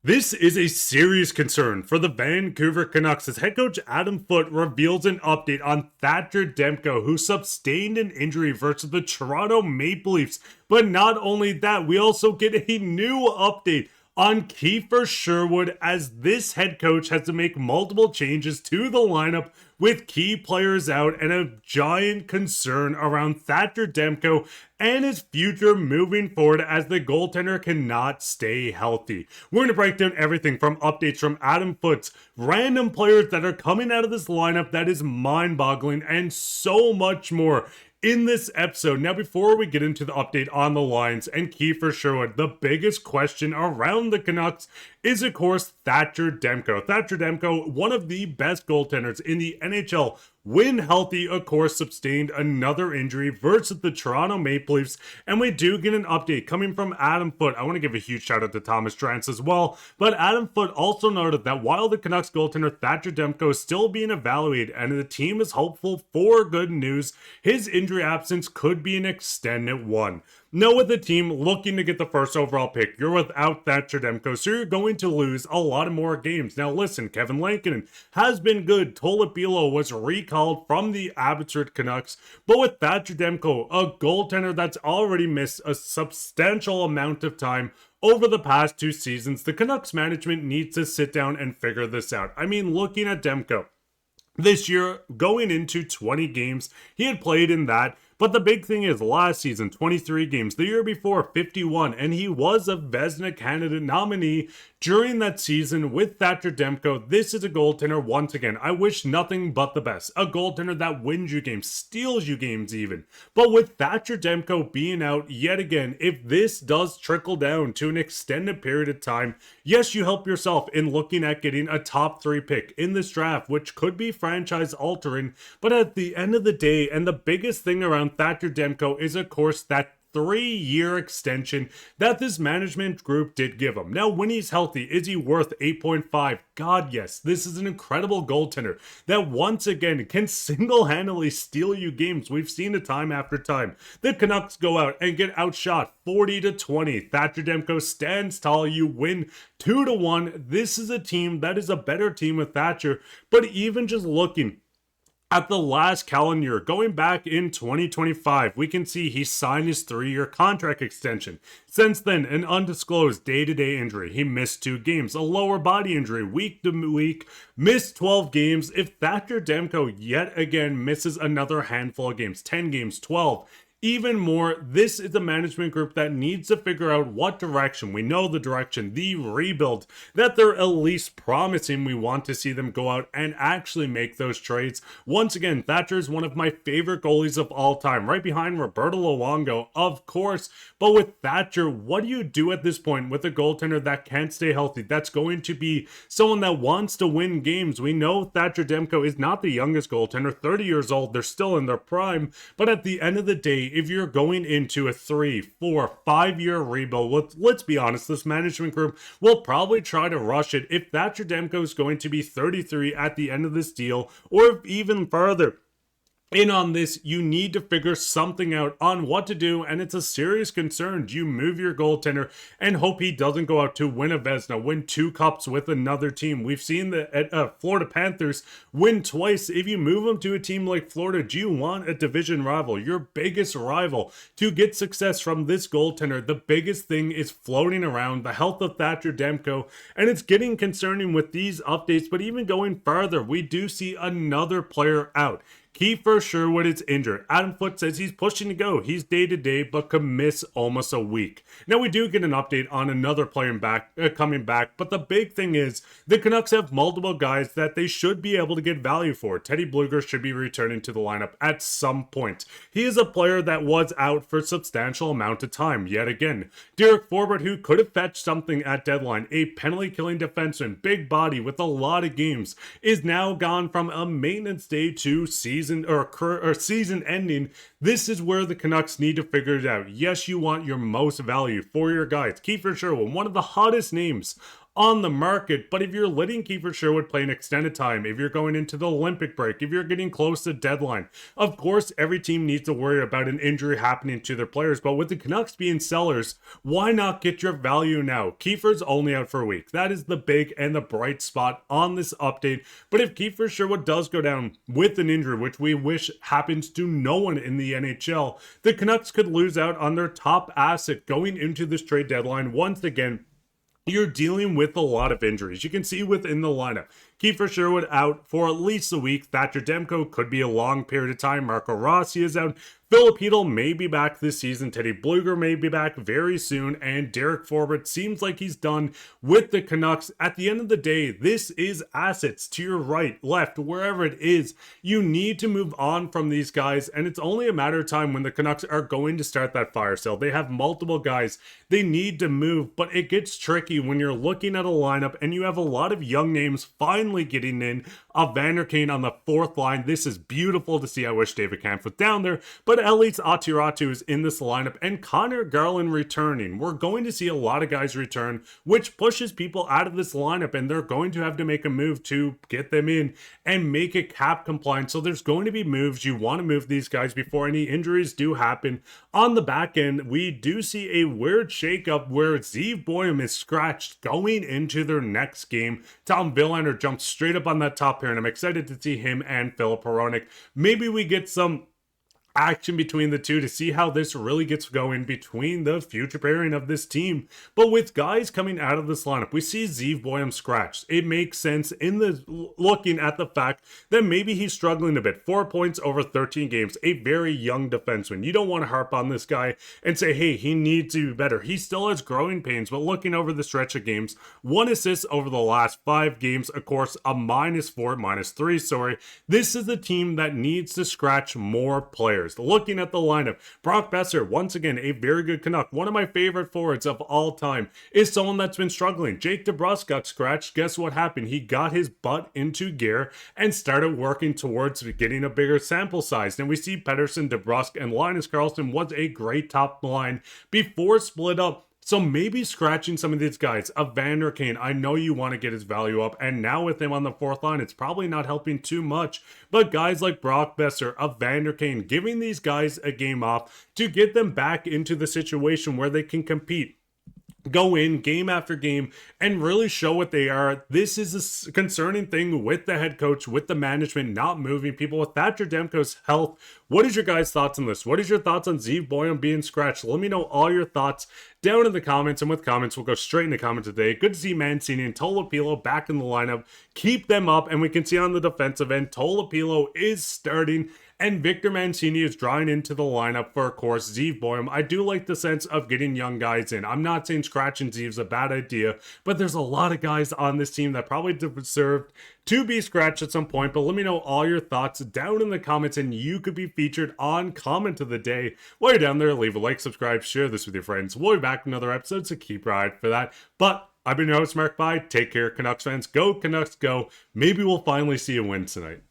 This is a serious concern for the Vancouver Canucks as head coach Adam Foote reveals an update on Thatcher Demko, who sustained an injury versus the Toronto Maple Leafs. But not only that, we also get a new update on Kiefer Sherwood as this head coach has to make multiple changes to the lineup with key players out and a giant concern around Thatcher Demko and his future moving forward as the goaltender cannot stay healthy. We're going to break down everything from updates from Adam Foote's random players that are coming out of this lineup that is mind-boggling and so much more in this episode. Now, before we get into the update on the lines and Kiefer Sherwood, the biggest question around the Canucks is, of course, Thatcher Demko. Thatcher Demko, one of the best goaltenders in the NHL, when healthy, of course, sustained another injury versus the Toronto Maple Leafs. And we do get an update coming from Adam Foote. I want to give a huge shout out to Thomas Drance as well. But Adam Foote also noted that while the Canucks goaltender Thatcher Demko is still being evaluated and the team is hopeful for good news, his injury absence could be an extended one. Now, with the team looking to get the first overall pick, you're without Thatcher Demko, so you're going to lose a lot of more games. Now, listen, Kevin Lankinen has been good. Tolopilo was recalled from the Abbotsford Canucks, but with Thatcher Demko, a goaltender that's already missed a substantial amount of time over the past 2 seasons, the Canucks management needs to sit down and figure this out. I mean, looking at Demko, this year, going into 20 games, he had played in that. But the big thing is, last season, 23 games. The year before, 51. And he was a Vezina candidate nominee during that season with Thatcher Demko. This is a goaltender, once again, I wish nothing but the best. A goaltender that wins you games, steals you games even. But with Thatcher Demko being out yet again, if this does trickle down to an extended period of time, yes, you help yourself in looking at getting a top 3 pick in this draft, which could be franchise altering. But at the end of the day, and the biggest thing around Thatcher Demko is, of course, that 3-year extension that this management group did give him. Now, when he's healthy, is he worth 8.5? God, yes. This is an incredible goaltender that once again can single-handedly steal you games. We've seen it time after time. The Canucks go out and get outshot 40-20. Thatcher Demko stands tall. You win 2-1. This is a team that is a better team with Thatcher. But even just looking at the last calendar year, going back in 2025, we can see he signed his 3-year contract extension. Since then, an undisclosed day-to-day injury. He missed 2 games. A lower body injury, week to week, missed 12 games. If Thatcher Demko yet again misses another handful of games, 10 games, 12, even more, this is a management group that needs to figure out what direction. We know the direction, the rebuild, that they're at least promising. We want to see them go out and actually make those trades. Once again, Thatcher is one of my favorite goalies of all time, right behind Roberto Luongo, of course. But with Thatcher, what do you do at this point with a goaltender that can't stay healthy? That's going to be someone that wants to win games. We know Thatcher Demko is not the youngest goaltender, 30 years old. They're still in their prime. But at the end of the day, if you're going into a 3, 4, 5-year rebuild, let's be honest, this management group will probably try to rush it if Thatcher Demko is going to be 33 at the end of this deal, or even further. In on this, you need to figure something out on what to do, and it's a serious concern. Do you move your goaltender and hope he doesn't go out to win a Vezina, win 2 cups with another team? We've seen the Florida Panthers win twice. If you move them to a team like Florida, do you want a division rival, your biggest rival, to get success from this goaltender? The biggest thing is floating around the health of Thatcher Demko, and it's getting concerning with these updates. But even going further, we do see another player out. Kiefer Sherwood is injured. Adam Foote says he's pushing to go. He's day-to-day, but could miss almost a week. Now, we do get an update on another player coming back, but the big thing is the Canucks have multiple guys that they should be able to get value for. Teddy Blueger should be returning to the lineup at some point. He is a player that was out for a substantial amount of time, yet again. Derek Forbort, who could have fetched something at deadline, a penalty-killing defenseman, big body with a lot of games, is now gone from a maintenance day to season ending. This is where the Canucks need to figure it out. Yes, you want your most value for your guys. Kiefer Sherwood, one of the hottest names on the market. But if you're letting Kiefer Sherwood play an extended time, if you're going into the Olympic break, if you're getting close to deadline, of course, every team needs to worry about an injury happening to their players. But with the Canucks being sellers, why not get your value now? Kiefer's only out for a week. That is the big and the bright spot on this update. But if Kiefer Sherwood does go down with an injury, which we wish happens to no one in the NHL, the Canucks could lose out on their top asset going into this trade deadline. Once again, you're dealing with a lot of injuries. You can see within the lineup, Kiefer Sherwood out for at least a week. Thatcher Demko could be a long period of time. Marco Rossi is out. Filip Hronek may be back this season. Teddy Blueger may be back very soon. And Derek Forbort seems like he's done with the Canucks. At the end of the day, this is assets to your right, left, wherever it is. You need to move on from these guys. And it's only a matter of time when the Canucks are going to start that fire sale. They have multiple guys they need to move. But it gets tricky when you're looking at a lineup and you have a lot of young names finally getting in. Vander Kane on the fourth line. This is beautiful to see. I wish David Kampf was down there. But Elias Pettersson is in this lineup and Conor Garland returning. We're going to see a lot of guys return, which pushes people out of this lineup, and they're going to have to make a move to get them in and make it cap compliant. So there's going to be moves. You want to move these guys before any injuries do happen. On the back end, we do see a weird shakeup where Zeev Boyum is scratched going into their next game. Tom Villander jumps straight up on that top pair, and I'm excited to see him and Filip Hronek. Maybe we get some action between the two to see how this really gets going between the future pairing of this team. But with guys coming out of this lineup, we see Zeev Boyum scratched. It makes sense in the looking at the fact that maybe he's struggling a bit. 4 points over 13 games, a very young defenseman. You don't want to harp on this guy and say, hey, he needs to be better. He still has growing pains, but looking over the stretch of games, 1 assist over the last 5 games, of course, a -3. This is a team that needs to scratch more players. Looking at the lineup, Brock Boeser, once again, a very good Canuck. One of my favorite forwards of all time is someone that's been struggling. Jake DeBrusk got scratched. Guess what happened? He got his butt into gear and started working towards getting a bigger sample size. And we see Pettersson, DeBrusk, and Linus Karlsson was a great top line before split up. So maybe scratching some of these guys. Vander Kane, I know you want to get his value up, and now with him on the fourth line, it's probably not helping too much. But guys like Brock Boeser, Vander Kane, giving these guys a game off to get them back into the situation where they can compete, go in game after game and really show what they are. This is a concerning thing with the head coach, with the management not moving people, with Thatcher Demko's health. What is your guys' thoughts on this? What is your thoughts on Zeev Boyum being scratched? Let me know all your thoughts down in the comments, and with comments, we'll go straight into comments today. Good to see Mancini and Tolopilo back in the lineup. Keep them up, and we can see on the defensive end, Tolopilo is starting, and Victor Mancini is drawing into the lineup for, of course, Zeev Boyum. I do like the sense of getting young guys in. I'm not saying scratching Zeev's a bad idea, but there's a lot of guys on this team that probably deserved to be scratched at some point. But let me know all your thoughts down in the comments, and you could be featured on Comment of the Day. While you're down there, leave a like, subscribe, share this with your friends. We'll be back with another episode, so keep your eye out for that. But I've been your host, Mark Bye. Take care, Canucks fans. Go Canucks, go. Maybe we'll finally see a win tonight.